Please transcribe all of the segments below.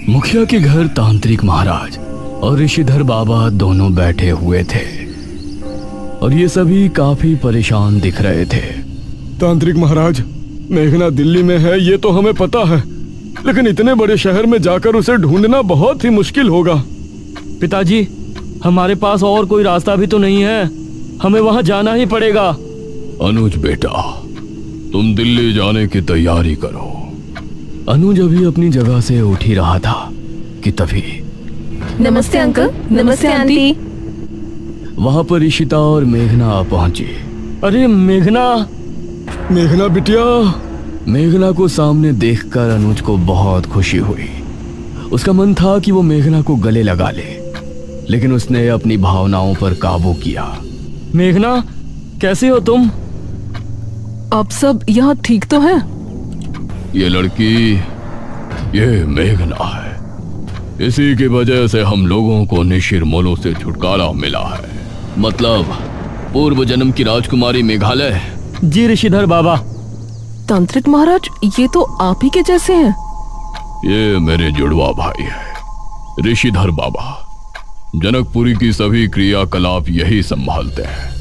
मुखिया के घर तांत्रिक महाराज और ऋषिधर बाबा दोनों बैठे हुए थे और ये सभी काफी परेशान दिख रहे थे। तांत्रिक महाराज, मेघना दिल्ली में है ये तो हमें पता है, लेकिन इतने बड़े शहर में जाकर उसे ढूंढना बहुत ही मुश्किल होगा। पिताजी, हमारे पास और कोई रास्ता भी तो नहीं है, हमें वहां जाना ही पड़ेगा। अनुज बेटा, तुम दिल्ली जाने की तैयारी करो। अनुज अभी अपनी जगह से उठ ही रहा था कि तभी नमस्ते अंकल। नमस्ते आंटी। वहां पर ईशिता और मेघना पहुंची। अरे मेघना! मेघना बिटिया। मेघना को सामने देखकर अनुज को बहुत खुशी हुई। उसका मन था कि वो मेघना को गले लगा ले, लेकिन उसने अपनी भावनाओं पर काबू किया। मेघना, कैसे हो तुम? आप सब यहाँ ठीक तो हैं? ये लड़की, ये मेघना है। इसी की वजह से हम लोगों को निशिर मोलो से छुटकारा मिला है। मतलब पूर्व जन्म की राजकुमारी मेघालय। जी ऋषिधर बाबा। तांत्रिक महाराज, ये तो आप ही के जैसे हैं। ये मेरे जुड़वा भाई है ऋषिधर बाबा। जनकपुरी की सभी क्रियाकलाप यही संभालते हैं।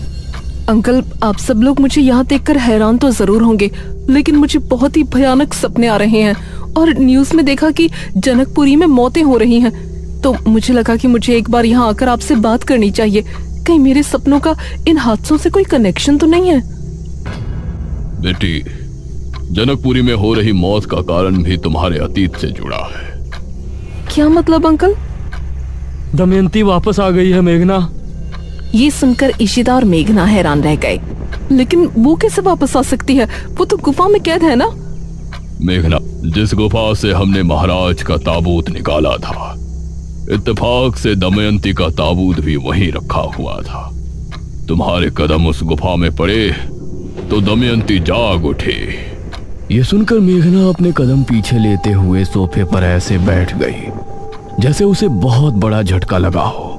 अंकल, आप सब लोग मुझे यहाँ देखकर हैरान तो जरूर होंगे, लेकिन मुझे बहुत ही भयानक सपने आ रहे हैं और न्यूज में देखा कि जनकपुरी में मौतें हो रही हैं। तो मुझे लगा कि मुझे एक बार यहाँ आकर आपसे बात करनी चाहिए। कहीं मेरे सपनों का इन हादसों से कोई कनेक्शन तो नहीं है? बेटी, जनकपुरी में हो रही मौत का कारण भी तुम्हारे अतीत से जुड़ा है। क्या मतलब अंकल? दमयंती वापस आ गई है मेघना। ये सुनकर ईशिता और मेघना हैरान रह गए। लेकिन वो कैसे वापस आ सकती है? वो तो गुफा में कैद है ना? मेघना, जिस गुफा से हमने महाराज का ताबूत निकाला था, इत्तेफाक से दमयंती का ताबूत भी वहीं रखा हुआ था। तुम्हारे कदम उस गुफा में पड़े तो दमयंती जाग उठी। ये सुनकर मेघना अपने कदम पीछे लेते हुए सोफे पर ऐसे बैठ गई जैसे उसे बहुत बड़ा झटका लगा हो।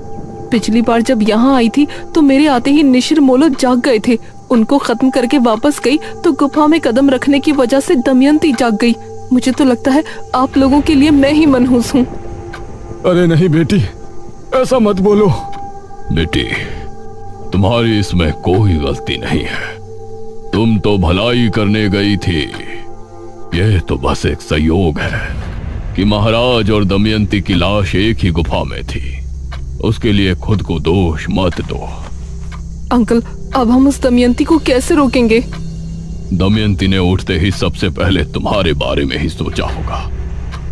पिछली बार जब यहाँ आई थी तो मेरे आते ही निशिर मोलो जाग गए थे। उनको खत्म करके वापस गई तो गुफा में कदम रखने की वजह से दमयंती जाग गई। मुझे तो लगता है आप लोगों के लिए मैं ही मनहूस हूँ। अरे नहीं बेटी, ऐसा मत बोलो। बेटी, तुम्हारी इसमें कोई गलती नहीं है। तुम तो भलाई करने गई थी। यह तो बस एक संयोग है कि महाराज और दमयंती की लाश एक ही गुफा में थी। उसके लिए खुद को दोष मत दो। अंकल, अब हम उस दमयंती को कैसे रोकेंगे? दमयंती ने उठते ही सबसे पहले तुम्हारे बारे में ही सोचा होगा,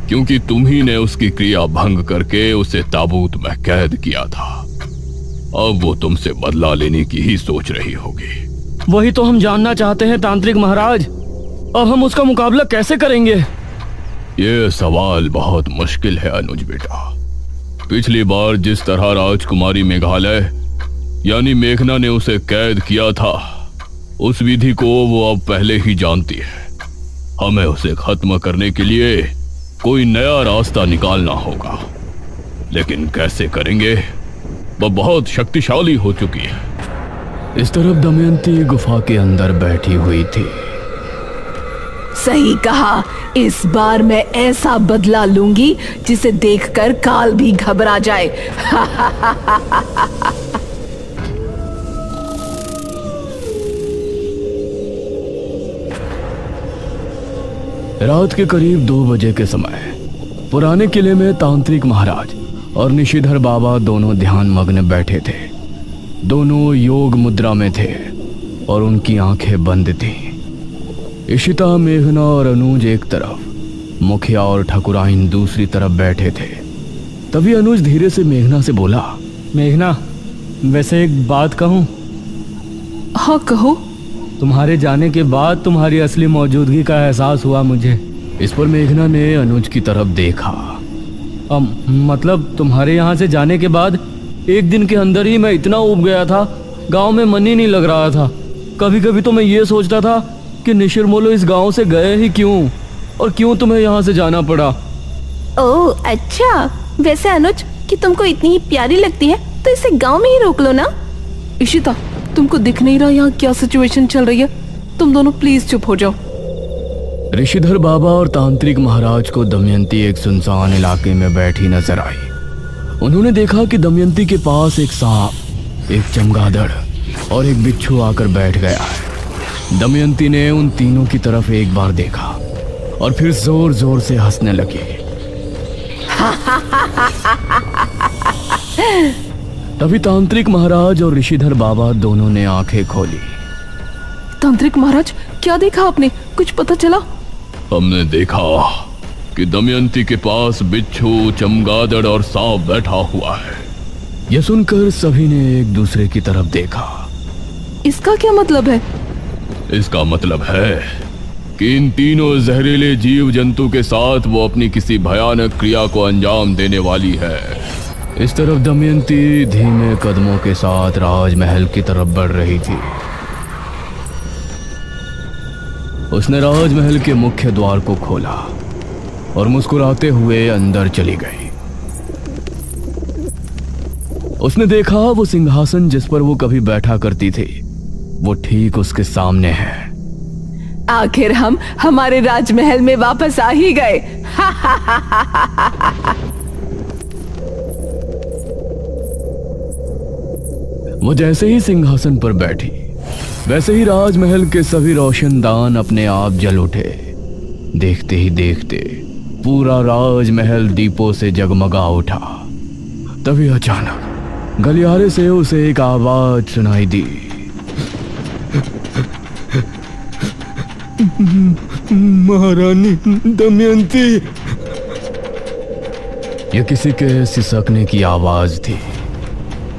क्योंकि तुम ही ने उसकी क्रिया भंग करके उसे ताबूत में कैद किया था। अब वो तुमसे बदला लेने की ही सोच रही होगी। वही तो हम जानना चाहते हैं तांत्रिक महाराज। अब हम उसका मुकाबला कैसे करेंगे? ये सवाल बहुत मुश्किल है अनुज बेटा। पिछली बार जिस तरह राजकुमारी मेघालय यानी मेघना ने उसे कैद किया था, उस विधि को वो अब पहले ही जानती है। हमें उसे खत्म करने के लिए कोई नया रास्ता निकालना होगा, लेकिन कैसे करेंगे? वह बहुत शक्तिशाली हो चुकी है। इस तरफ दमयंती गुफा के अंदर बैठी हुई थी। सही कहा, इस बार मैं ऐसा बदला लूंगी जिसे देखकर काल भी घबरा जाए। रात के करीब 2 बजे के समय पुराने किले में तांत्रिक महाराज और निशिधर बाबा दोनों ध्यान मग्न बैठे थे। दोनों योग मुद्रा में थे और उनकी आंखें बंद थीं। ईशिता, मेघना और अनुज एक तरफ, मुखिया और ठकुराइन दूसरी तरफ बैठे थे। तभी अनुज धीरे से मेघना से बोला, मेघना, वैसे एक बात कहूँ? हाँ कहो। तुम्हारे जाने के बाद तुम्हारी असली मौजूदगी का एहसास हुआ मुझे। इस पर मेघना ने अनुज की तरफ देखा। मतलब तुम्हारे यहाँ से जाने के बाद एक दिन के अंदर ही मैं इतना ऊब गया था, गांव में मन ही नहीं लग रहा था। कभी कभी तो मैं ये सोचता था कि निशिर मोलो इस गांव से गए ही क्यों, और क्यों तुम्हें यहाँ से जाना पड़ा। ओह अच्छा, वैसे अनुज कि तुमको इतनी ही प्यारी लगती है तो इसे गांव में ही रोक लो ना। ईशिता, तुमको दिख नहीं रहा यहाँ क्या सिचुएशन चल रही है? तुम दोनों प्लीज चुप हो जाओ। ऋषिधर बाबा और तांत्रिक महाराज को दमयंती एक सुनसान इलाके में बैठी नजर आई। उन्होंने देखा कि दमयंती के पास एक सांप, एक चमगादड़ और एक बिच्छू आकर बैठ गया है। दमयंती ने उन तीनों की तरफ एक बार देखा और फिर जोर जोर से हंसने लगी। तभी तांत्रिक महाराज और ऋषिधर बाबा दोनों ने आंखें खोली। तांत्रिक महाराज, क्या देखा आपने? कुछ पता चला? हमने देखा कि दमयंती के पास बिच्छू, चमगादड़ और सांप बैठा हुआ है। यह सुनकर सभी ने एक दूसरे की तरफ देखा। इसका क्या मतलब है? इसका मतलब है कि इन तीनों जहरीले जीव जंतु के साथ वो अपनी किसी भयानक क्रिया को अंजाम देने वाली है। इस तरफ दमयंती धीमे कदमों के साथ राजमहल की तरफ बढ़ रही थी। उसने राजमहल के मुख्य द्वार को खोला और मुस्कुराते हुए अंदर चली गई। उसने देखा वो सिंहासन जिस पर वो कभी बैठा करती थी, वो ठीक उसके सामने है। आखिर हम हमारे राजमहल में वापस आ ही गए। वो जैसे ही सिंहासन पर बैठी, वैसे ही राजमहल के सभी रोशनदान अपने आप जल उठे। देखते ही देखते पूरा राजमहल दीपों से जगमगा उठा। तभी अचानक गलियारे से उसे एक आवाज सुनाई दी। महारानी दमयंती। यह किसी के सिसकने की आवाज थी,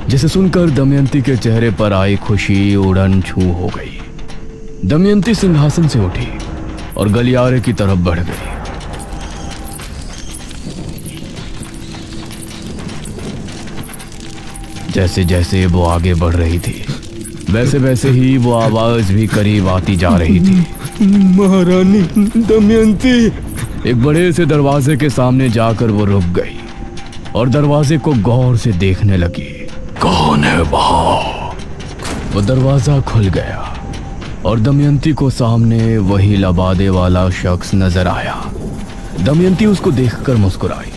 जिसे सुनकर दमयंती के चेहरे पर आई खुशी उड़न छू हो गई। दमयंती सिंहासन से उठी और गलियारे की तरफ बढ़ गई। जैसे जैसे वो आगे बढ़ रही थी, वैसे वैसे ही वो आवाज भी करीब आती जा रही थी। महारानी दमयंती। एक बड़े से दरवाजे के सामने जाकर वो रुक गई और दरवाजे को गौर से देखने लगी। कौन है वहां? वो दरवाजा खुल गया और दमयंती को सामने वही लबादे वाला शख्स नजर आया। दमयंती उसको देखकर मुस्कुराई।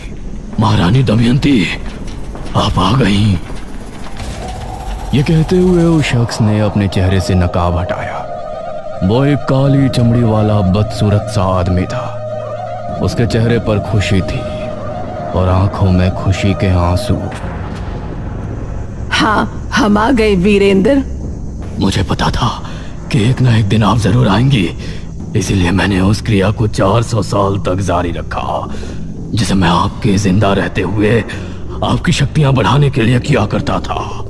महारानी दमयंती, आप आ गई। ये कहते हुए उस शख्स ने अपने चेहरे से नकाब हटाया। वो एक काली चमड़ी वाला बदसूरत सा आदमी था। उसके चेहरे पर खुशी थी और आंखों में खुशी के आंसू। हाँ, हम आ गए वीरेंद्र। मुझे पता था कि एक ना एक दिन आप जरूर आएंगी, इसीलिए मैंने उस क्रिया को 400 साल तक जारी रखा, जिसे मैं आपके जिंदा रहते हुए आपकी शक्तियां बढ़ाने के लिए किया करता था।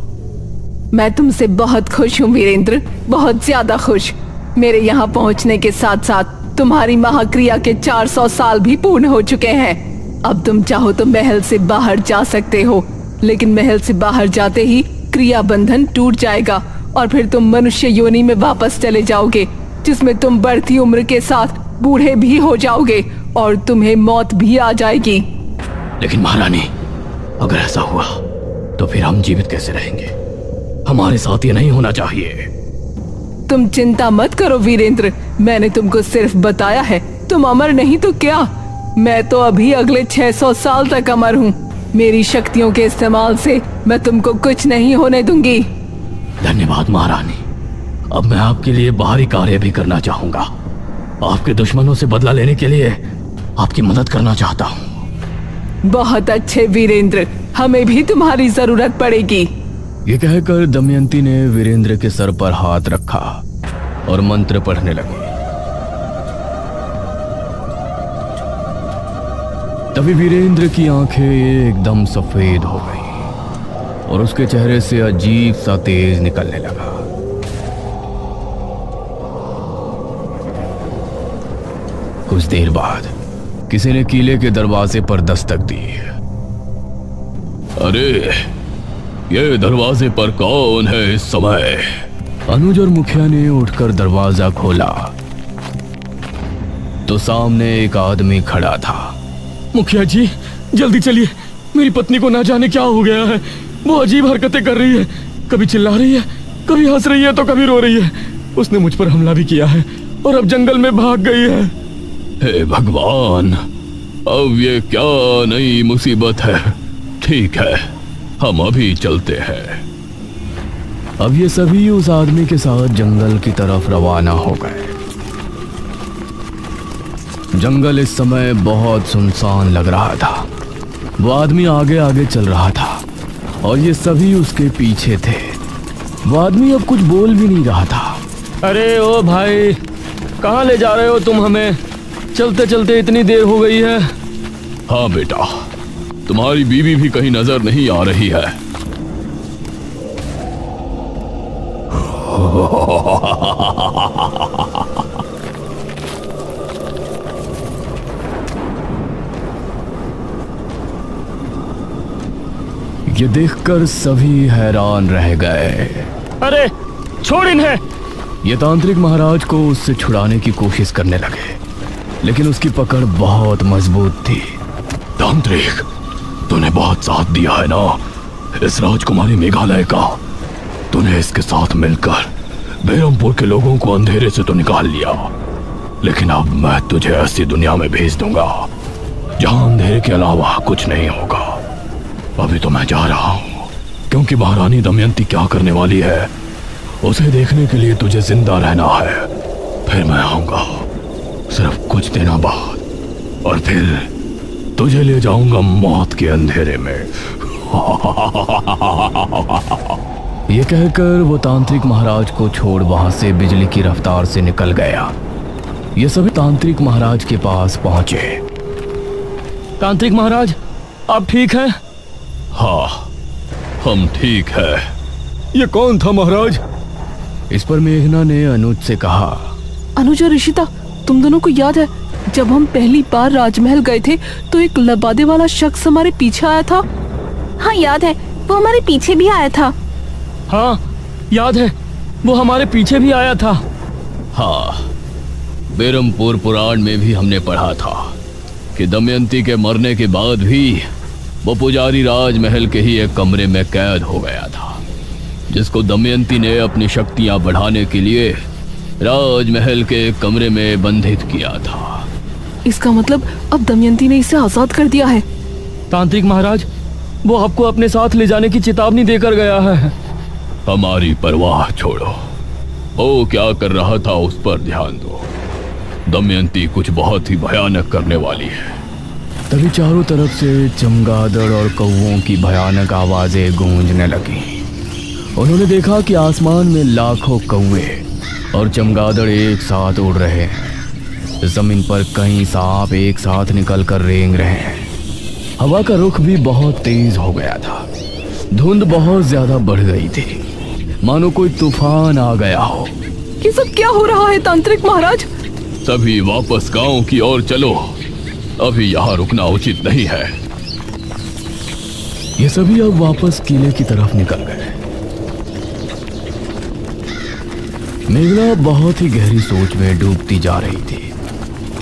मैं तुमसे बहुत खुश हूँ वीरेंद्र, बहुत ज्यादा खुश। मेरे यहाँ पहुँचने के साथ साथ तुम्हारी महाक्रिया के 400 साल भी पूर्ण हो चुके हैं। अब तुम चाहो तो महल से बाहर जा सकते हो, लेकिन महल से बाहर जाते ही क्रिया बंधन टूट जाएगा और फिर तुम मनुष्य योनि में वापस चले जाओगे, जिसमें तुम बढ़ती उम्र के साथ बूढ़े भी हो जाओगे और तुम्हें मौत भी आ जाएगी। लेकिन महारानी, अगर ऐसा हुआ तो फिर हम जीवित कैसे रहेंगे? हमारे साथ ये नहीं होना चाहिए। तुम चिंता मत करो वीरेंद्र, मैंने तुमको सिर्फ बताया है। तुम अमर नहीं तो क्या, मैं तो अभी अगले 600 साल तक अमर हूँ। मेरी शक्तियों के इस्तेमाल से मैं तुमको कुछ नहीं होने दूंगी। धन्यवाद महारानी। अब मैं आपके लिए बाहरी कार्य भी करना चाहूंगा। आपके दुश्मनों से बदला लेने के लिए आपकी मदद करना चाहता हूँ। बहुत अच्छे वीरेंद्र, हमें भी तुम्हारी जरूरत पड़ेगी। ये कहकर दमयंती ने वीरेंद्र के सर पर हाथ रखा और मंत्र पढ़ने लगी। तभी वीरेंद्र की आंखें एकदम सफेद हो गई और उसके चेहरे से अजीब सा तेज निकलने लगा। कुछ देर बाद किसी ने किले के दरवाजे पर दस्तक दी। अरे, ये दरवाजे पर कौन है इस समय? अनुज और मुखिया ने उठकर दरवाजा खोला तो सामने एक आदमी खड़ा था। मुखिया जी, जल्दी चलिए, मेरी पत्नी को ना जाने क्या हो गया है। वो अजीब हरकतें कर रही है, कभी चिल्ला रही है, कभी हंस रही है तो कभी रो रही है। उसने मुझ पर हमला भी किया है और अब जंगल में भाग गई है। हे भगवान, अब ये क्या नई मुसीबत है। ठीक है, हम अभी चलते हैं। अब ये सभी उस आदमी के साथ जंगल की तरफ रवाना हो गए। जंगल इस समय बहुत सुनसान लग रहा था। वो आदमी आगे आगे चल रहा था और ये सभी उसके पीछे थे। वो आदमी अब कुछ बोल भी नहीं रहा था। अरे ओ भाई, कहाँ ले जा रहे हो तुम हमें? चलते चलते इतनी देर हो गई है। हाँ बेटा, तुम्हारी बीवी भी कहीं नजर नहीं आ रही है। ये देखकर सभी हैरान रह गए। अरे छोड़ इन्हें! ये तांत्रिक महाराज को उससे छुड़ाने की कोशिश करने लगे, लेकिन उसकी पकड़ बहुत मजबूत थी। तांत्रिक, तूने बहुत साथ दिया है ना इस राजकुमारी मेघालय का। तूने इसके साथ मिलकर बेरमपुर के लोगों को अंधेरे से तो निकाल लिया, लेकिन अब मैं तुझे ऐसी दुनिया में भेज दूंगा जहां अंधेरे के अलावा कुछ नहीं होगा। अभी तो मैं जा रहा हूँ, क्योंकि महारानी दमयंती क्या करने वाली है उसे देखने के लिए तुझे जिंदा रहना है। फिर मैं आऊंगा सिर्फ कुछ दिनों बाद, और फिर तुझे ले जाऊंगा मौत के अंधेरे में। ये कहकर वो तांत्रिक महाराज को छोड़ वहां से बिजली की रफ्तार से निकल गया। ये सभी तांत्रिक महाराज के पास पहुंचे। तांत्रिक महाराज, आप ठीक हैं? हाँ, हम ठीक है। ये कौन था महाराज? इस पर मेघना ने अनुज से कहा। अनुज और ऋषिता, तुम दोनों को याद है जब हम पहली बार राजमहल गए थे तो एक लबादे वाला शख्स हमारे पीछे आया था? हाँ याद है, वो हमारे पीछे भी आया था। हाँ याद है, वो हमारे पीछे भी आया था। हाँ, बेरमपुर पुराण में भी हमने पढ़ा था कि दमयंती के मरने के बाद भी वो पुजारी राजमहल के ही एक कमरे में कैद हो गया था, जिसको दमयंती ने अपनी शक्तियां बढ़ाने के लिए राजमहल के एक कमरे में बंधित किया था। इसका मतलब अब दमयंती ने इसे आजाद कर दिया है। तांत्रिक महाराज, वो आपको अपने साथ ले जाने की चेतावनी देकर गया है। हमारी परवाह छोड़ो, वो क्या कर रहा था उस पर ध्यान दो। दमयंती कुछ बहुत ही भयानक करने वाली है। तभी चारों तरफ से चमगादड़ और कौवों की भयानक आवाजें गूंजने लगी। उन्होंने देखा कि आसमान में लाखों कौवे और चमगादड़ एक साथ उड़ रहे हैं। जमीन पर कई सांप एक साथ निकलकर रेंग रहे हैं। हवा का रुख भी बहुत तेज हो गया था। धुंध बहुत ज्यादा बढ़ गई थी, मानो कोई तूफान आ गया हो। ये सब क्या हो रहा है तांत्रिक महाराज? सभी वापस गांव की ओर चलो, अभी यहाँ रुकना उचित नहीं है। ये सभी अब वापस किले की तरफ निकल गए। मेघना बहुत ही गहरी सोच में डूबती जा रही थी।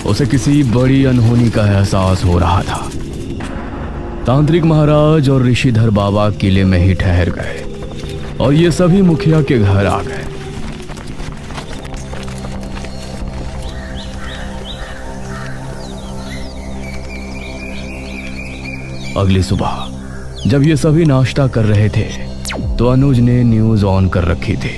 उसे किसी बड़ी अनहोनी का एहसास हो रहा था। तांत्रिक महाराज और ऋषिधर बाबा किले में ही ठहर गए और ये सभी मुखिया के घर आ गए। अगली सुबह जब ये सभी नाश्ता कर रहे थे तो अनुज ने न्यूज ऑन कर रखी थी।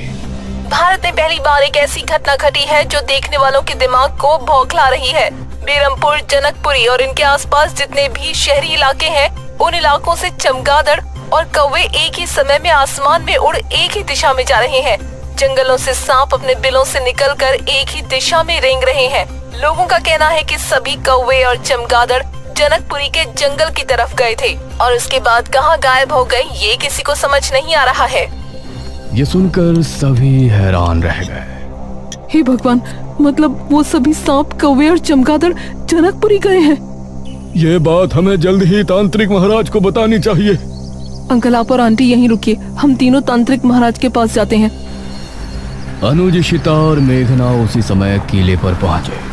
भारत में पहली बार एक ऐसी घटना घटी है जो देखने वालों के दिमाग को बौखला रही है। बेरमपुर, जनकपुरी और इनके आसपास जितने भी शहरी इलाके हैं, उन इलाकों से चमगादड़ और कौवे एक ही समय में आसमान में उड़ एक ही दिशा में जा रहे हैं। जंगलों से सांप अपने बिलों से निकलकर एक ही दिशा में रेंग रहे हैं। लोगों का कहना है कि सभी कौवे और चमगादड़ जनकपुरी के जंगल की तरफ गए थे और उसके बाद कहां गायब हो गए ये किसी को समझ नहीं आ रहा है। ये सुनकर सभी हैरान रह गए। हे भगवान, मतलब वो सभी सांप, कौवे और चमगादड़ जनकपुरी गए हैं। ये बात हमें जल्द ही तांत्रिक महाराज को बतानी चाहिए। अंकल, आप और आंटी यहीं रुकिए, हम तीनों तांत्रिक महाराज के पास जाते हैं। अनुज, इशिता और मेघना उसी समय किले पर पहुंचे।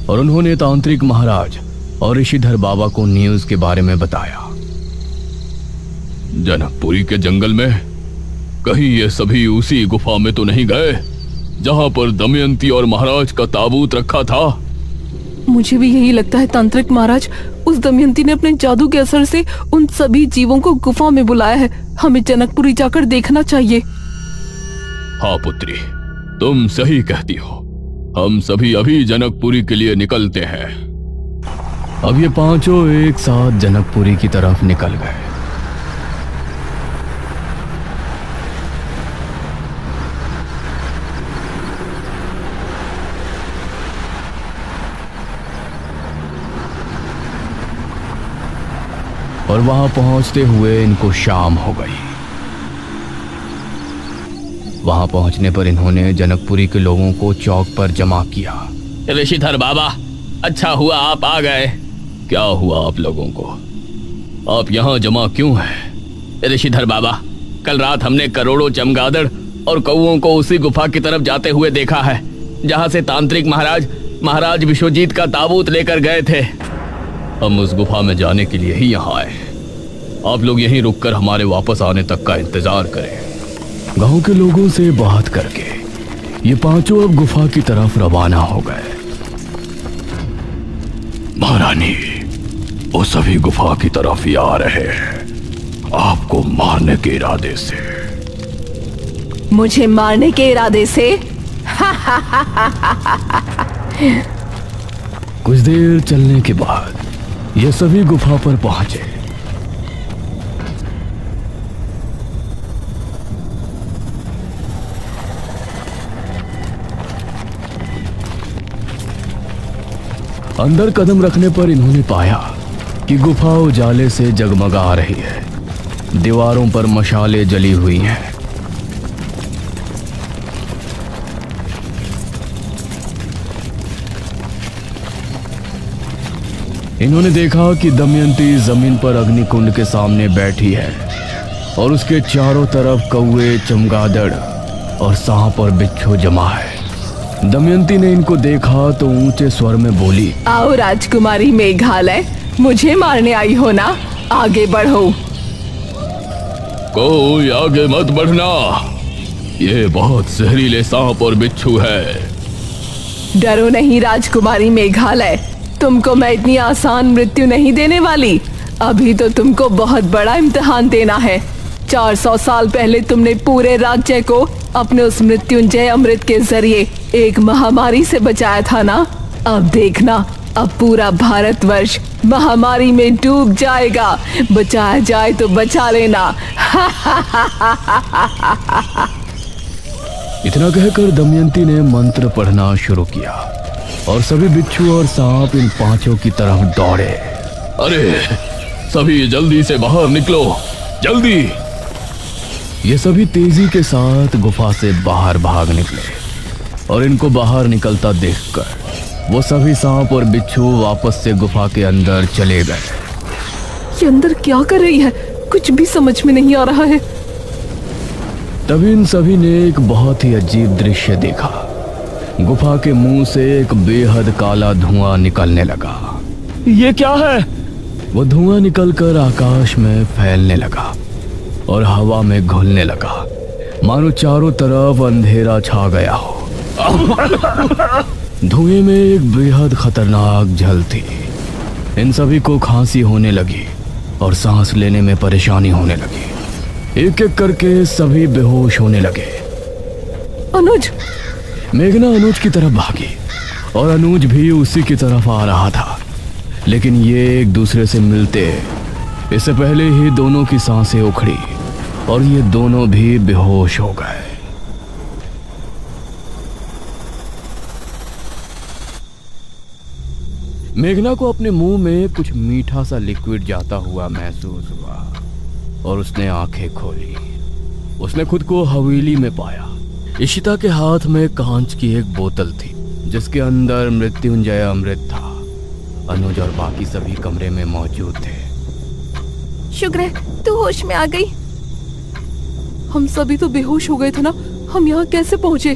और उन्होंने तांत्रिक महाराज और ऋषिधर बाबा को न्यूज के बारे में बताया। जनकपुरी के जंगल में कहीं ये सभी उसी गुफा में तो नहीं गए जहां पर दमयंती और महाराज का ताबूत रखा था? मुझे भी यही लगता है तांत्रिक महाराज। उस दमयंती ने अपने जादू के असर से उन सभी जीवों को गुफा में बुलाया है। हमें जनकपुरी जाकर देखना चाहिए। हाँ पुत्री, तुम सही कहती हो। हम सभी अभी जनकपुरी के लिए निकलते हैं। अब ये पांचों एक साथ जनकपुरी की तरफ निकल गए। और वहां पहुंचते हुए इनको शाम हो गई। वहां पहुंचने पर इन्होंने जनकपुरी के लोगों को चौक पर जमा किया। ऋषिधर बाबा, अच्छा हुआ आप आ गए। क्या हुआ आप लोगों को? आप यहाँ जमा क्यों हैं? ऋषिधर बाबा, कल रात हमने करोड़ों चमगादड़ और कौओं को उसी गुफा की तरफ जाते हुए देखा है जहां से तांत्रिक महाराज विश्वजीत का ताबूत लेकर गए थे। हम उस गुफा में जाने के लिए ही यहाँ आए। आप लोग यहीं रुककर हमारे वापस आने तक का इंतजार करें। गांव के लोगों से बात करके ये पांचों अब गुफा की तरफ रवाना हो गए। महारानी, वो सभी गुफा की तरफ ही आ रहे हैं, आपको मारने के इरादे से। मुझे मारने के इरादे से? कुछ देर चलने के बाद ये सभी गुफा पर पहुंचे। अंदर कदम रखने पर इन्होंने पाया कि गुफा उजाले से जगमगा रही है। दीवारों पर मशालें जली हुई हैं। इन्होंने देखा कि दमयंती जमीन पर अग्निकुंड के सामने बैठी है और उसके चारों तरफ कौवे, चमगादड़ और सांप और बिच्छू जमा है। दमयंती ने इनको देखा तो ऊंचे स्वर में बोली, आओ राजकुमारी मेघालय, मुझे मारने आई हो ना? आगे बढ़ो। कोई आगे मत बढ़ना, ये बहुत जहरीले सांप और बिच्छू है। डरो नहीं राजकुमारी मेघालय, तुमको मैं इतनी आसान मृत्यु नहीं देने वाली। अभी तो तुमको बहुत बड़ा इम्तिहान देना है। 400 साल पहले तुमने पूरे राज्य को अपने उस मृत्युंजय अमृत के जरिए एक महामारी से बचाया था ना? अब देखना, अब पूरा भारतवर्ष महामारी में डूब जाएगा। बचाया जाए तो बचा लेना। इतना कहकर दमयंती ने मंत्र पढ़ना शुरू किया और सभी बिच्छू और सांप इन पांचों की तरफ दौड़े। अरे सभी जल्दी से बाहर निकलो, जल्दी। ये सभी तेजी के साथ गुफा से बाहर भाग निकले और इनको बाहर निकलता देखकर वो सभी सांप और बिच्छू वापस से गुफा के अंदर चले गए। ये अंदर क्या कर रही है? कुछ भी समझ में नहीं आ रहा है। तभी इन सभी ने एक बहुत ही अजीब दृश्य देखा। गुफा के मुंह से एक बेहद काला धुआं निकलने लगा। ये क्या है? वो धुआं निकलकर आकाश में फैलने लगा और हवा में घुलने लगा, मानो चारों तरफ अंधेरा छा गया हो। धुएं में एक बेहद खतरनाक झल थी। इन सभी को खांसी होने लगी और सांस लेने में परेशानी होने लगी। एक एक करके सभी बेहोश होने लगे। अनुज! मेघना अनुज की तरफ भागी और अनुज भी उसी की तरफ आ रहा था, लेकिन ये एक दूसरे से मिलते इससे पहले ही दोनों की सांसें उखड़ी और ये दोनों भी बेहोश हो गए। मेघना को अपने मुंह में कुछ मीठा सा लिक्विड जाता हुआ महसूस हुआ और उसने आंखें खोली। उसने खुद को हवेली में पाया। इशिता के हाथ में कांच की एक बोतल थी जिसके अंदर मृत्युंजय अमृत था। अनुज और बाकी सभी कमरे में मौजूद थे। शुक्र है तू होश में आ गई। हम सभी तो बेहोश हो गए थे ना, हम यहाँ कैसे पहुँचे?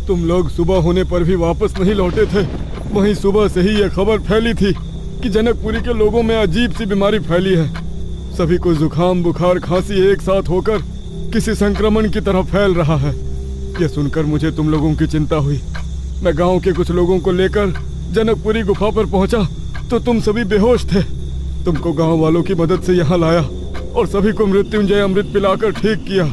तुम लोग सुबह होने पर भी वापस नहीं लौटे थे। वहीं सुबह से ही ये खबर फैली थी। कि जनकपुरी के लोगों में अजीब सी बीमारी फैली है। सभी को जुकाम, बुखार, खांसी एक साथ होकर किसी संक्रमण की तरह फैल रहा है। यह सुनकर मुझे तुम लोगों की चिंता हुई। मैं गांव के कुछ लोगों को लेकर जनकपुरी गुफा पर पहुंचा तो तुम सभी बेहोश थे। तुमको गांव वालों की मदद से यहाँ लाया और सभी को मृत्युंजय अमृत पिलाकर ठीक किया।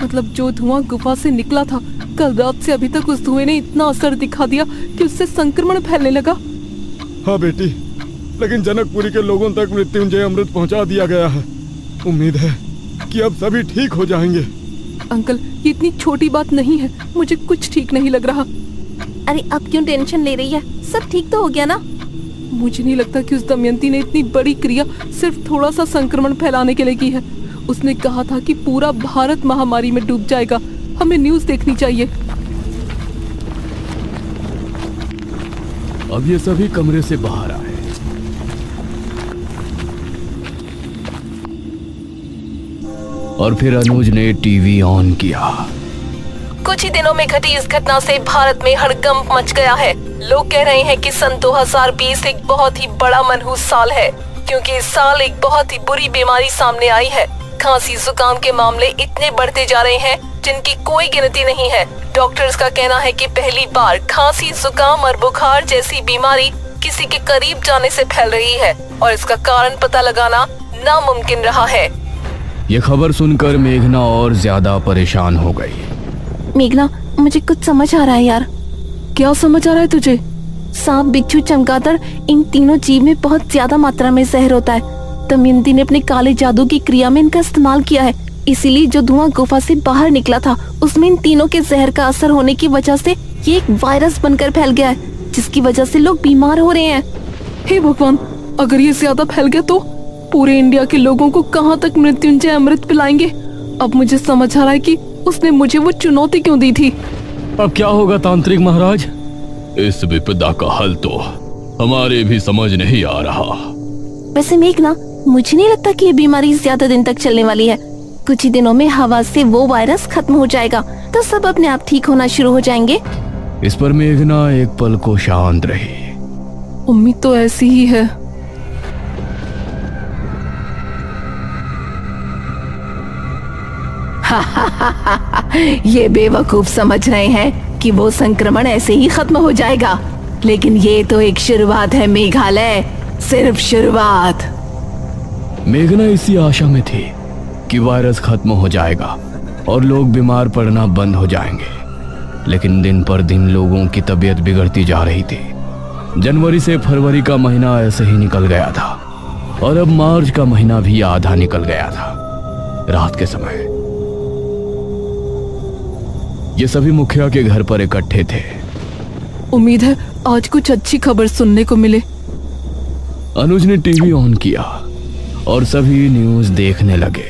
मतलब जो धुआं गुफा से निकला था, कल रात से अभी तक उस धुएं ने इतना असर दिखा दिया कि उससे संक्रमण फैलने लगा। हाँ बेटी, लेकिन जनकपुरी के लोगों तक मृत्युंजय अमृत पहुंचा दिया गया है। उम्मीद है कि अब सभी ठीक हो जाएंगे। अंकल, ये इतनी छोटी बात नहीं है, मुझे कुछ ठीक नहीं लग रहा। अरे अब क्यों टेंशन ले रही है? सब ठीक तो हो गया ना? मुझे नहीं लगता कि उस दमयंती ने इतनी बड़ी क्रिया सिर्फ थोड़ा सा संक्रमण फैलाने के लिए की है। उसने कहा था कि पूरा भारत महामारी में डूब जाएगा। हमें न्यूज़ देखनी चाहिए। अब ये सभी कमरे से बाहर आए। और फिर अनुज ने टीवी ऑन किया। कुछ ही दिनों में घटी इस घटना से भारत में हड़कंप मच गया है। लोग कह रहे हैं कि सन 2020 एक बहुत ही बड़ा मनहूस साल है, क्योंकि इस साल एक बहुत ही बुरी बीमारी सामने आई है। खांसी जुकाम के मामले इतने बढ़ते जा रहे हैं जिनकी कोई गिनती नहीं है। डॉक्टर्स का कहना है कि पहली बार खांसी, जुकाम और बुखार जैसी बीमारी किसी के करीब जाने से फैल रही है और इसका कारण पता लगाना नामुमकिन रहा है। ये खबर सुनकर मेघना और ज्यादा परेशान हो गई। मेघना, मुझे कुछ समझ आ रहा है यार। क्या समझ आ रहा है तुझे? सांप, बिच्छू, चमगादड़, इन तीनों जीव में बहुत ज्यादा मात्रा में जहर होता है। दमयंती ने अपने काले जादू की क्रिया में इनका इस्तेमाल किया है। इसीलिए जो धुआं गुफा से बाहर निकला था उसमें इन तीनों के जहर का असर होने की वजह से ये एक वायरस बनकर फैल गया है, जिसकी वजह से लोग बीमार हो रहे हैं। हे भगवान, अगर ये ज्यादा फैल गया तो पूरे इंडिया के लोगों को कहाँ तक मृत्युंजय अमृत पिलाएंगे? अब मुझे समझ आ रहा है कि उसने मुझे वो चुनौती क्यों दी थी। अब क्या होगा तांत्रिक महाराज? इस विपदा का हल तो हमारे भी समझ नहीं आ रहा। वैसे मेघना, मुझे नहीं लगता कि ये बीमारी ज्यादा दिन तक चलने वाली है। कुछ ही दिनों में हवा से वो वायरस खत्म हो जाएगा तो सब अपने आप ठीक होना शुरू हो जाएंगे। इस पर मेघना एक पल को शांत रही। उम्मीद तो ऐसी ही है। ये बेवकूफ समझ रहे हैं कि वो संक्रमण ऐसे ही खत्म हो जाएगा, लेकिन ये तो एक शुरुआत है मेघालय, सिर्फ शुरुआत। मेघना इसी आशा में थी कि वायरस खत्म हो जाएगा और लोग बीमार पड़ना बंद हो जाएंगे, लेकिन दिन पर दिन लोगों की तबीयत बिगड़ती जा रही थी। जनवरी से फरवरी का महीना ऐसे ही निकल गया था और अब मार्च का महीना भी आधा निकल गया था। रात के समय ये सभी मुखिया के घर पर इकट्ठे थे। उम्मीद है आज कुछ अच्छी खबर सुनने को मिले। अनुज ने टीवी ऑन किया और सभी न्यूज देखने लगे।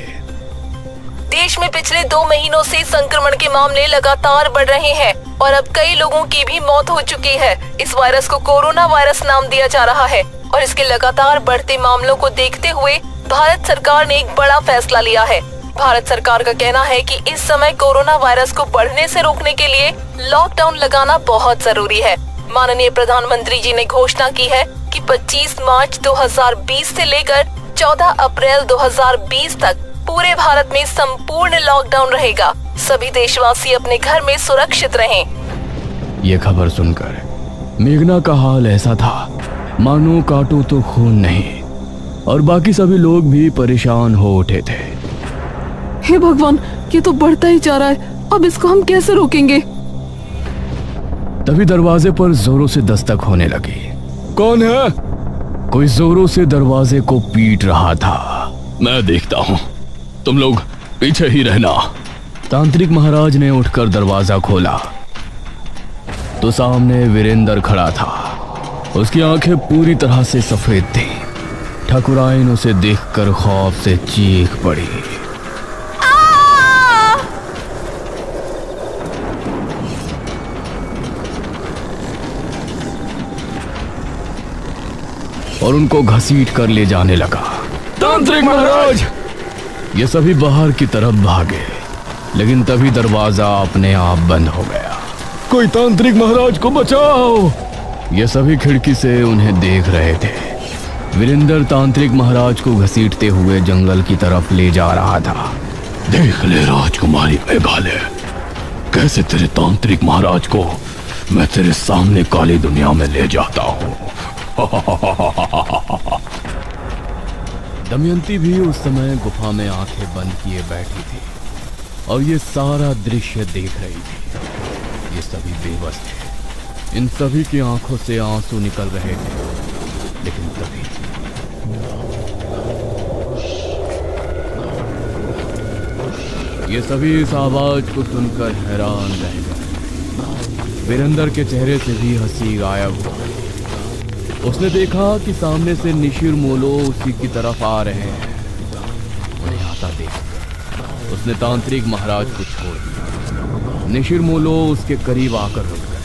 देश में पिछले 2 महीनों से संक्रमण के मामले लगातार बढ़ रहे हैं और अब कई लोगों की भी मौत हो चुकी है। इस वायरस को कोरोना वायरस नाम दिया जा रहा है और इसके लगातार बढ़ते मामलों को देखते हुए भारत सरकार ने एक बड़ा फैसला लिया है। भारत सरकार का कहना है कि इस समय कोरोना वायरस को बढ़ने से रोकने के लिए लॉकडाउन लगाना बहुत जरूरी है। माननीय प्रधानमंत्री जी ने घोषणा की है कि 25 मार्च 2020 से लेकर 14 अप्रैल 2020 तक पूरे भारत में संपूर्ण लॉकडाउन रहेगा। सभी देशवासी अपने घर में सुरक्षित रहें। ये खबर सुनकर मेघना का हाल ऐसा था मानो काटो तो खून नहीं, और बाकी सभी लोग भी परेशान हो उठे थे। हे भगवान, ये तो बढ़ता ही जा रहा है। अब इसको हम कैसे रोकेंगे? तभी दरवाजे पर जोरों से दस्तक होने लगी। कौन है? कोई जोरों से दरवाजे को पीट रहा था। मैं देखता हूँ, तुम लोग पीछे ही रहना। तांत्रिक महाराज ने उठकर दरवाजा खोला तो सामने वीरेंद्र खड़ा था। उसकी आंखें पूरी तरह से सफेद थी। ठकुराइन उसे देखकर खौफ से चीख पड़ी। और उनको घसीट कर ले जाने लगा। तांत्रिक महाराज! ये सभी बाहर की तरफ भागे, लेकिन तभी दरवाजा अपने आप बंद हो गया। कोई तांत्रिक महाराज को बचाओ! ये सभी खिड़की से उन्हें देख रहे थे। वीरेंद्र तांत्रिक महाराज को घसीटते हुए जंगल की तरफ ले जा रहा था। देख ले राजकुमारी मेघालय, कैसे तेरे तांत्रिक महाराज को मैं तेरे सामने काली दुनिया में ले जाता हूँ। दमयंती भी उस समय गुफा में आंखें बंद किए बैठी थी और ये सारा दृश्य देख रही थी। ये सभी बेबस थे, इन सभी की आंखों से आंसू निकल रहे थे। लेकिन तभी ये सभी इस आवाज को सुनकर हैरान रह गए। वीरेंद्र के चेहरे से भी हंसी गायब हो गई। उसने देखा कि सामने से निशिर मोलो उसी की तरफ आ रहे हैं। उन्हें आता देखकर उसने तांत्रिक महाराज को छोड़ दिया। निशिर मोलो उसके करीब आकर रुक गए।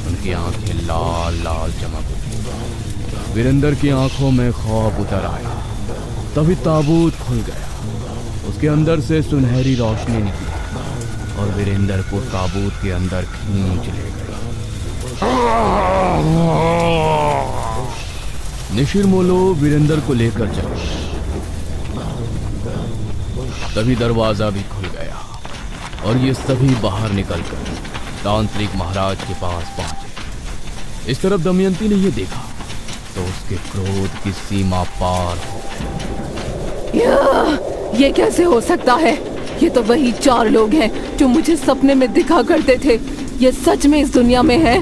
उनकी आंखें लाल लाल चमक उठी। वीरेंद्र की आंखों में खौफ उतर आया। तभी ताबूत खुल गया। उसके अंदर से सुनहरी रोशनी निकली और वीरेंद्र को ताबूत के अंदर खींच ले गई। निशिर मोलो वीरेंद्र को लेकर चले। तभी दरवाजा भी खुल गया और ये सभी बाहर निकलकर तांत्रिक महाराज के पास पहुंचे। इस तरफ दमयंती ने ये देखा तो उसके क्रोध की सीमा पार हो गई। ये कैसे हो सकता है? ये तो वही 4 लोग हैं जो मुझे सपने में दिखा करते थे। ये सच में इस दुनिया में है?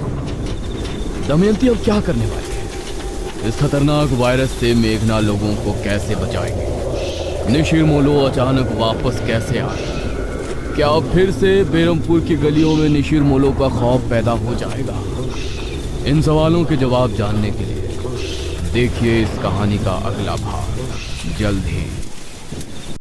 दमयंती अब क्या करने वाली है? इस खतरनाक वायरस से मेघना लोगों को कैसे बचाएंगे? निशिर मोलो अचानक वापस कैसे आए? क्या अब फिर से बेरमपुर की गलियों में निशिर मोलो का खौफ पैदा हो जाएगा? इन सवालों के जवाब जानने के लिए देखिए इस कहानी का अगला भाग जल्द ही।